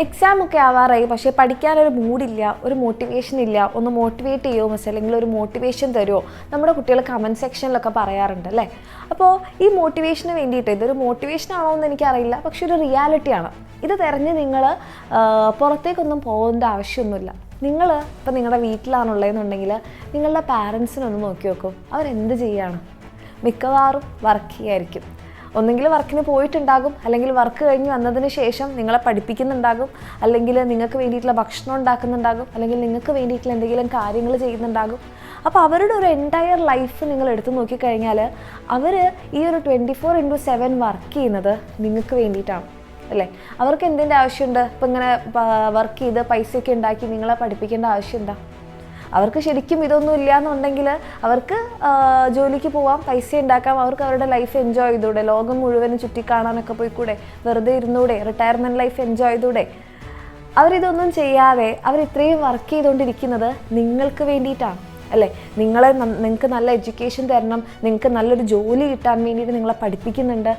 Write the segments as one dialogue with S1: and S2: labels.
S1: Exam ഒക്കെ ആവാറായി, പക്ഷേ പഠിക്കാനൊരു മൂഡില്ല, ഒരു മോട്ടിവേഷൻ ഇല്ല. ഒന്ന് മോട്ടിവേറ്റ് ചെയ്യുമോ മിസ്, അല്ലെങ്കിൽ ഒരു മോട്ടിവേഷൻ തരുമോ? നമ്മുടെ കുട്ടികൾ കമൻറ്റ് സെക്ഷനിലൊക്കെ പറയാറുണ്ട് അല്ലേ. അപ്പോൾ ഈ മോട്ടിവേഷന് വേണ്ടിയിട്ട്, ഇതൊരു മോട്ടിവേഷൻ ആണോ എന്ന് എനിക്കറിയില്ല, പക്ഷെ ഒരു റിയാലിറ്റിയാണ്. ഇത് തിരഞ്ഞ് നിങ്ങൾ പുറത്തേക്കൊന്നും പോകേണ്ട ആവശ്യമൊന്നുമില്ല. നിങ്ങൾ ഇപ്പോൾ നിങ്ങളുടെ വീട്ടിലാണുള്ളതെന്നുണ്ടെങ്കിൽ നിങ്ങളുടെ പാരൻസിനൊന്ന് നോക്കി നോക്കും, അവരെന്ത് ചെയ്യുകയാണ്? മിക്കവാറും വർക്ക് ചെയ്യായിരിക്കും. ഒന്നെങ്കിൽ വർക്കിന് പോയിട്ടുണ്ടാകും, അല്ലെങ്കിൽ വർക്ക് കഴിഞ്ഞ് വന്നതിന് ശേഷം നിങ്ങളെ പഠിപ്പിക്കുന്നുണ്ടാകും, അല്ലെങ്കിൽ നിങ്ങൾക്ക് വേണ്ടിയിട്ടുള്ള ഭക്ഷണം ഉണ്ടാക്കുന്നുണ്ടാകും, അല്ലെങ്കിൽ നിങ്ങൾക്ക് വേണ്ടിയിട്ടുള്ള എന്തെങ്കിലും കാര്യങ്ങൾ ചെയ്യുന്നുണ്ടാകും. അപ്പോൾ അവരുടെ ഒരു എൻറ്റയർ ലൈഫ് നിങ്ങൾ എടുത്തു നോക്കിക്കഴിഞ്ഞാൽ അവർ ഈ ഒരു 24/7 വർക്ക് ചെയ്യുന്നത് നിങ്ങൾക്ക് വേണ്ടിയിട്ടാണ് അല്ലേ. അവർക്ക് എന്തിൻ്റെ ആവശ്യമുണ്ട്? ഇപ്പം ഇങ്ങനെ വർക്ക് ചെയ്ത് പൈസയൊക്കെ ഉണ്ടാക്കി നിങ്ങളെ പഠിപ്പിക്കേണ്ട ആവശ്യം എന്താ? അവർക്ക് ശരിക്കും ഇതൊന്നും ഇല്ല എന്നുണ്ടെങ്കിൽ അവർക്ക് ജോലിക്ക് പോവാം, പൈസ ഉണ്ടാക്കാം, അവർക്ക് അവരുടെ ലൈഫ് എൻജോയ് ചെയ്തൂടെ, ലോകം മുഴുവനും ചുറ്റിക്കാണാനൊക്കെ പോയിക്കൂടെ, വെറുതെ ഇരുന്നൂടെ, റിട്ടയർമെൻറ്റ് ലൈഫ് എൻജോയ് ചെയ്തൂടെ. അവരിതൊന്നും ചെയ്യാതെ അവരിത്രയും വർക്ക് ചെയ്തുകൊണ്ടിരിക്കുന്നത് നിങ്ങൾക്ക് വേണ്ടിയിട്ടാണ് അല്ലേ. നിങ്ങൾക്ക് നല്ല എഡ്യൂക്കേഷൻ തരണം, നിങ്ങൾക്ക് നല്ലൊരു ജോലി കിട്ടാൻ വേണ്ടിയിട്ട് നിങ്ങളെ പഠിപ്പിക്കുന്നുണ്ട്.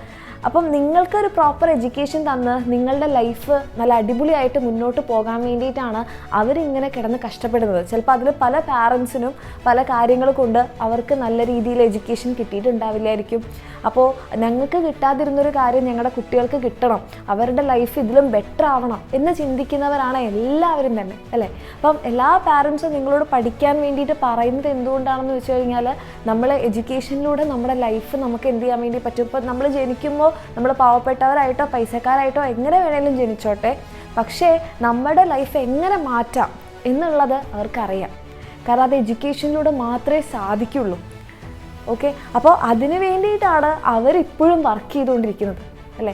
S1: അപ്പം നിങ്ങൾക്കൊരു പ്രോപ്പർ എഡ്യൂക്കേഷൻ തന്ന് നിങ്ങളുടെ ലൈഫ് നല്ല അടിപൊളിയായിട്ട് മുന്നോട്ട് പോകാൻ വേണ്ടിയിട്ടാണ് അവരിങ്ങനെ കിടന്ന് കഷ്ടപ്പെടുന്നത്. ചിലപ്പോൾ അതിൽ പല പാരൻസിനും പല കാര്യങ്ങൾ കൊണ്ട് അവർക്ക് നല്ല രീതിയിൽ എഡ്യൂക്കേഷൻ കിട്ടിയിട്ടുണ്ടാവില്ലായിരിക്കും. അപ്പോൾ ഞങ്ങൾക്ക് കിട്ടാതിരുന്നൊരു കാര്യം ഞങ്ങളുടെ കുട്ടികൾക്ക് കിട്ടണം, അവരുടെ ലൈഫ് ഇതിലും ബെറ്റർ ആവണം എന്ന് ചിന്തിക്കുന്നവരാണ് എല്ലാവരും തന്നെ അല്ലേ. അപ്പം എല്ലാ പാരൻസും നിങ്ങളോട് പഠിക്കാൻ വേണ്ടിയിട്ട് പറയുന്നത് എന്തുകൊണ്ടാണെന്ന് വെച്ച് കഴിഞ്ഞാൽ, നമ്മൾ എഡ്യൂക്കേഷനിലൂടെ നമ്മുടെ ലൈഫ് നമുക്ക് എന്ത് ചെയ്യാൻ വേണ്ടി പറ്റും. ഇപ്പോൾ നമ്മൾ ജനിക്കുമ്പോൾ നമ്മൾ പാവപ്പെട്ടവരായിട്ടോ പൈസക്കാരായിട്ടോ എങ്ങനെ വേണേലും ജനിച്ചോട്ടെ, പക്ഷേ നമ്മുടെ ലൈഫ് എങ്ങനെ മാറ്റാം എന്നുള്ളത് അവർക്കറിയാം. കാരണം അത് എഡ്യൂക്കേഷനിലൂടെ മാത്രമേ സാധിക്കുള്ളൂ. ഓക്കെ, അപ്പോൾ അതിന് വേണ്ടിയിട്ടാണ് അവരിപ്പോഴും വർക്ക് ചെയ്തുകൊണ്ടിരിക്കുന്നത് അല്ലേ.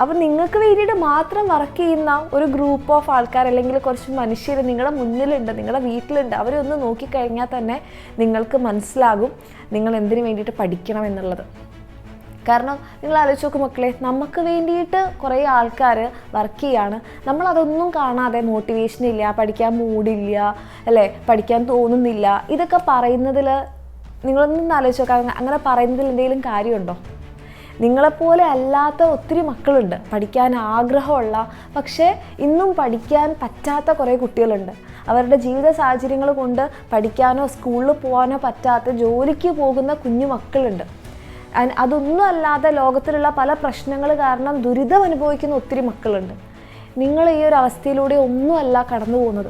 S1: അപ്പോൾ നിങ്ങൾക്ക് വേണ്ടിയിട്ട് മാത്രം വർക്ക് ചെയ്യുന്ന ഒരു ഗ്രൂപ്പ് ഓഫ് ആൾക്കാർ, അല്ലെങ്കിൽ കുറച്ച് മനുഷ്യർ നിങ്ങളുടെ മുന്നിലുണ്ട്, നിങ്ങളുടെ വീട്ടിലുണ്ട്. അവരൊന്ന് നോക്കിക്കഴിഞ്ഞാൽ തന്നെ നിങ്ങൾക്ക് മനസ്സിലാകും നിങ്ങൾ എന്തിനു വേണ്ടിയിട്ട് പഠിക്കണം എന്നുള്ളത്. കാരണം നിങ്ങൾ ആലോചിച്ച് നോക്കും മക്കളെ, നമുക്ക് വേണ്ടിയിട്ട് കുറേ ആൾക്കാർ വർക്ക് ചെയ്യാണ്, നമ്മളതൊന്നും കാണാതെ മോട്ടിവേഷനില്ല, പഠിക്കാൻ മൂടില്ല അല്ലേ, പഠിക്കാൻ തോന്നുന്നില്ല, ഇതൊക്കെ പറയുന്നതിൽ നിങ്ങളൊന്നും ആലോചിച്ച് നോക്കാം. അങ്ങനെ പറയുന്നതിൽ എന്തെങ്കിലും കാര്യമുണ്ടോ? നിങ്ങളെപ്പോലെ അല്ലാത്ത ഒത്തിരി മക്കളുണ്ട്, പഠിക്കാൻ ആഗ്രഹമുള്ള പക്ഷേ ഇന്നും പഠിക്കാൻ പറ്റാത്ത കുറേ കുട്ടികളുണ്ട്. അവരുടെ ജീവിത സാഹചര്യങ്ങൾ കൊണ്ട് പഠിക്കാനോ സ്കൂളിൽ പോകാനോ പറ്റാത്ത ജോലിക്ക് പോകുന്ന കുഞ്ഞു മക്കളുണ്ട്. അതൊന്നും അല്ലാതെ ലോകത്തിലുള്ള പല പ്രശ്നങ്ങൾ കാരണം ദുരിതം അനുഭവിക്കുന്ന ഒത്തിരി മക്കളുണ്ട്. നിങ്ങൾ ഈ ഒരു അവസ്ഥയിലൂടെ ഒന്നുമല്ല കടന്നു പോകുന്നത്.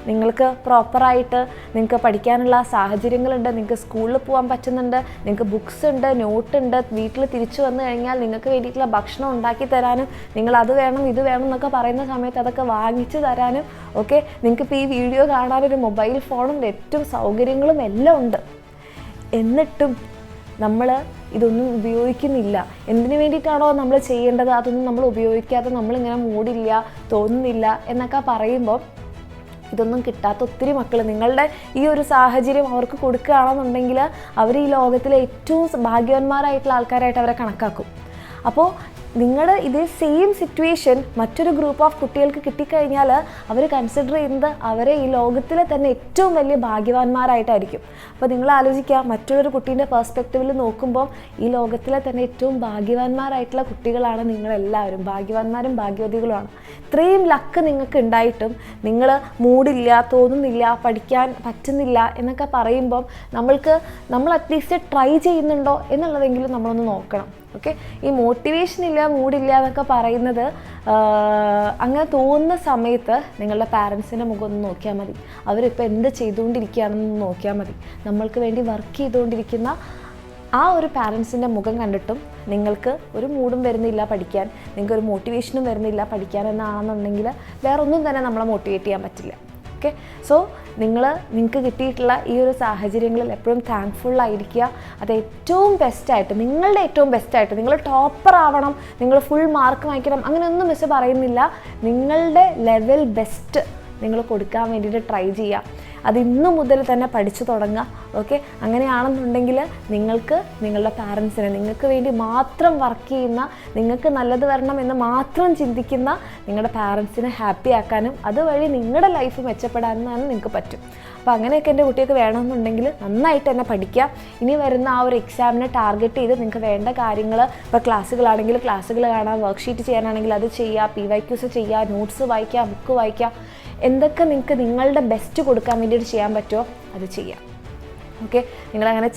S1: നിങ്ങൾക്ക് പ്രോപ്പറായിട്ട് നിങ്ങൾക്ക് പഠിക്കാനുള്ള സാഹചര്യങ്ങളുണ്ട്, നിങ്ങൾക്ക് സ്കൂളിൽ പോകാൻ പറ്റുന്നുണ്ട്, നിങ്ങൾക്ക് ബുക്സ് ഉണ്ട്, നോട്ടുണ്ട്, വീട്ടിൽ തിരിച്ചു വന്നു കഴിഞ്ഞാൽ നിങ്ങൾക്ക് വേണ്ടിയിട്ടുള്ള ഭക്ഷണം ഉണ്ടാക്കി തരാനും, നിങ്ങൾ അത് വേണം ഇത് വേണം എന്നൊക്കെ പറയുന്ന സമയത്ത് അതൊക്കെ വാങ്ങിച്ചു തരാനും ഒക്കെ നിങ്ങൾക്കിപ്പോൾ ഈ വീഡിയോ കാണാനൊരു മൊബൈൽ ഫോണും നെറ്റും സൗകര്യങ്ങളും എല്ലാം ഉണ്ട്. എന്നിട്ടും നമ്മൾ ഇതൊന്നും ഉപയോഗിക്കുന്നില്ല. എന്തിനു വേണ്ടിയിട്ടാണോ നമ്മൾ ചെയ്യേണ്ടത് അതൊന്നും നമ്മൾ ഉപയോഗിക്കാതെ നമ്മളിങ്ങനെ മൂടില്ല, തോന്നുന്നില്ല എന്നൊക്കെ പറയുമ്പോൾ ഇതൊന്നും കിട്ടാത്ത ഒത്തിരി മക്കൾ, നിങ്ങളുടെ ഈ ഒരു സാഹചര്യം അവർക്ക് കൊടുക്കുകയാണെന്നുണ്ടെങ്കിൽ അവർ ഈ ലോകത്തിലെ ഏറ്റവും ഭാഗ്യവാന്മാരായിട്ടുള്ള ആൾക്കാരായിട്ട് അവരെ കണക്കാക്കും. അപ്പോൾ നിങ്ങളുടെ ഇതേ സെയിം സിറ്റുവേഷൻ മറ്റൊരു ഗ്രൂപ്പ് ഓഫ് കുട്ടികൾക്ക് കിട്ടിക്കഴിഞ്ഞാൽ അവർ കൺസിഡർ ചെയ്യുന്നത് അവരെ ഈ ലോകത്തിലെ തന്നെ ഏറ്റവും വലിയ ഭാഗ്യവാന്മാരായിട്ടായിരിക്കും. അപ്പോൾ നിങ്ങൾ ആലോചിക്കുക, മറ്റുള്ളൊരു കുട്ടീൻ്റെ പെർസ്പെക്റ്റീവിൽ നോക്കുമ്പോൾ ഈ ലോകത്തിലെ തന്നെ ഏറ്റവും ഭാഗ്യവാന്മാരായിട്ടുള്ള കുട്ടികളാണ് നിങ്ങളെല്ലാവരും. ഭാഗ്യവാന്മാരും ഭാഗ്യവതികളുമാണ്. ഇത്രയും ലക്ക് നിങ്ങൾക്ക് ഉണ്ടായിട്ടും നിങ്ങൾ മൂടില്ല, തോന്നുന്നില്ല, പഠിക്കാൻ പറ്റുന്നില്ല എന്നൊക്കെ പറയുമ്പം നമ്മൾ അറ്റ്ലീസ്റ്റ് ട്രൈ ചെയ്യുന്നുണ്ടോ എന്നുള്ളതെങ്കിലും നമ്മളൊന്ന് നോക്കണം. ഓക്കെ, ഈ മോട്ടിവേഷൻ ഇല്ല, മൂടില്ല എന്നൊക്കെ പറയുന്നത് അങ്ങനെ തോന്നുന്ന സമയത്ത് നിങ്ങളുടെ പാരൻസിൻ്റെ മുഖം ഒന്ന് നോക്കിയാൽ മതി. അവരിപ്പോൾ എന്ത് ചെയ്തുകൊണ്ടിരിക്കുകയാണെന്ന് നോക്കിയാൽ മതി. നമ്മൾക്ക് വേണ്ടി വർക്ക് ചെയ്തുകൊണ്ടിരിക്കുന്ന ആ ഒരു പാരൻസിൻ്റെ മുഖം കണ്ടിട്ടും നിങ്ങൾക്ക് ഒരു മൂഡും വരുന്നില്ല പഠിക്കാൻ, നിങ്ങൾക്കൊരു മോട്ടിവേഷനും വരുന്നില്ല പഠിക്കാൻ എന്നാണെന്നുണ്ടെങ്കിൽ വേറെ ഒന്നും തന്നെ നമ്മളെ മോട്ടിവേറ്റ് ചെയ്യാൻ പറ്റില്ല. ഓക്കെ, സോ നിങ്ങൾക്ക് കിട്ടിയിട്ടുള്ള ഈ ഒരു സാഹചര്യങ്ങളിൽ എപ്പോഴും താങ്ക്ഫുള്ളായിരിക്കുക. അത് ഏറ്റവും ബെസ്റ്റായിട്ട്, നിങ്ങളുടെ ഏറ്റവും ബെസ്റ്റായിട്ട്, നിങ്ങൾ ടോപ്പർ ആവണം, നിങ്ങൾ ഫുൾ മാർക്ക് വാങ്ങിക്കണം അങ്ങനെയൊന്നും മിസ് പറയുന്നില്ല. നിങ്ങളുടെ ലെവൽ ബെസ്റ്റ് നിങ്ങൾ കൊടുക്കാൻ വേണ്ടിയിട്ട് ട്രൈ ചെയ്യുക. അത് ഇന്നു മുതൽ തന്നെ പഠിച്ചു തുടങ്ങുക. ഓക്കെ, അങ്ങനെയാണെന്നുണ്ടെങ്കിൽ നിങ്ങൾക്ക് നിങ്ങളുടെ പാരൻസിനെ, നിങ്ങൾക്ക് വേണ്ടി മാത്രം വർക്ക് ചെയ്യുന്ന, നിങ്ങൾക്ക് നല്ലത് വരണം എന്ന് മാത്രം ചിന്തിക്കുന്ന നിങ്ങളുടെ പാരൻസിനെ ഹാപ്പി ആക്കാനും അതുവഴി നിങ്ങളുടെ ലൈഫ് മെച്ചപ്പെടാനും നിങ്ങൾക്ക് പറ്റും. അപ്പോൾ അങ്ങനെയൊക്കെ എൻ്റെ കുട്ടിയൊക്കെ വേണമെന്നുണ്ടെങ്കിൽ നന്നായിട്ട് തന്നെ പഠിക്കുക. ഇനി വരുന്ന ആ ഒരു എക്സാമിനെ ടാർഗറ്റ് ചെയ്ത് നിങ്ങൾക്ക് വേണ്ട കാര്യങ്ങൾ, ഇപ്പോൾ ക്ലാസ്സുകളാണെങ്കിൽ ക്ലാസ്സുകൾ കാണാം, വർക്ക്ഷീറ്റ് ചെയ്യാനാണെങ്കിൽ അത് ചെയ്യുക, PYQs ചെയ്യുക, നോട്ട്സ് വായിക്കുക, ബുക്ക് വായിക്കുക, എന്തൊക്കെ നിങ്ങൾക്ക് നിങ്ങളുടെ ബെസ്റ്റ് കൊടുക്കാൻ വേണ്ടിയിട്ട് ചെയ്യാൻ പറ്റുമോ അത് ചെയ്യുക. ഓക്കെ, നിങ്ങളങ്ങനെ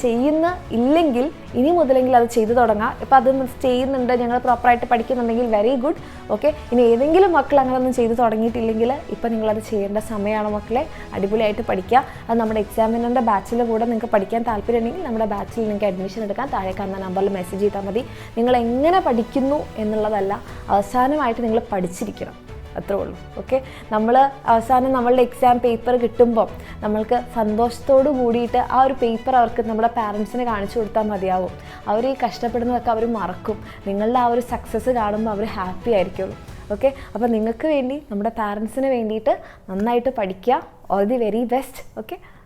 S1: ഇല്ലെങ്കിൽ ഇനി മുതലെങ്കിൽ അത് ചെയ്തു തുടങ്ങാം. ഇപ്പോൾ അത് ചെയ്യുന്നുണ്ട്, ഞങ്ങൾ പ്രോപ്പറായിട്ട് പഠിക്കുന്നുണ്ടെങ്കിൽ വെരി ഗുഡ്. ഓക്കെ, ഇനി ഏതെങ്കിലും മക്കൾ അങ്ങനെ ഒന്നും ചെയ്തു തുടങ്ങിയിട്ടില്ലെങ്കിൽ ഇപ്പം നിങ്ങളത് ചെയ്യേണ്ട സമയമാണ് മക്കളെ. അടിപൊളിയായിട്ട് പഠിക്കുക. അത് നമ്മുടെ എക്സാമിനറിൻ്റെ ബാച്ചിൽ കൂടെ നിങ്ങൾക്ക് പഠിക്കാൻ താല്പര്യമുണ്ടെങ്കിൽ നമ്മുടെ ബാച്ചിൽ നിങ്ങൾക്ക് അഡ്മിഷൻ എടുക്കാൻ താഴെ കാണുന്ന നമ്പറിൽ മെസ്സേജ് ചെയ്താൽ മതി. നിങ്ങൾ എങ്ങനെ പഠിക്കുന്നു എന്നുള്ളതല്ല, അവസാനമായിട്ട് നിങ്ങൾ പഠിച്ചിരിക്കണം, അത്രേ ഉള്ളൂ. ഓക്കെ, നമ്മൾ അവസാനം നമ്മളുടെ എക്സാം പേപ്പർ കിട്ടുമ്പോൾ നമ്മൾക്ക് സന്തോഷത്തോടു കൂടിയിട്ട് ആ ഒരു പേപ്പർ അവർക്ക് നമ്മുടെ പാരൻസിന് കാണിച്ചു കൊടുത്താൽ മതിയാവും. അവർ ഈ കഷ്ടപ്പെടുന്നതൊക്കെ അവർ മറക്കും. നിങ്ങളുടെ ആ ഒരു സക്സസ് കാണുമ്പോൾ അവർ ഹാപ്പി ആയിരിക്കുള്ളൂ. ഓക്കെ, അപ്പോൾ നിങ്ങൾക്ക് വേണ്ടി, നമ്മുടെ പാരൻസിന് വേണ്ടിയിട്ട് നന്നായിട്ട് പഠിക്കുക. All the very best. Okay.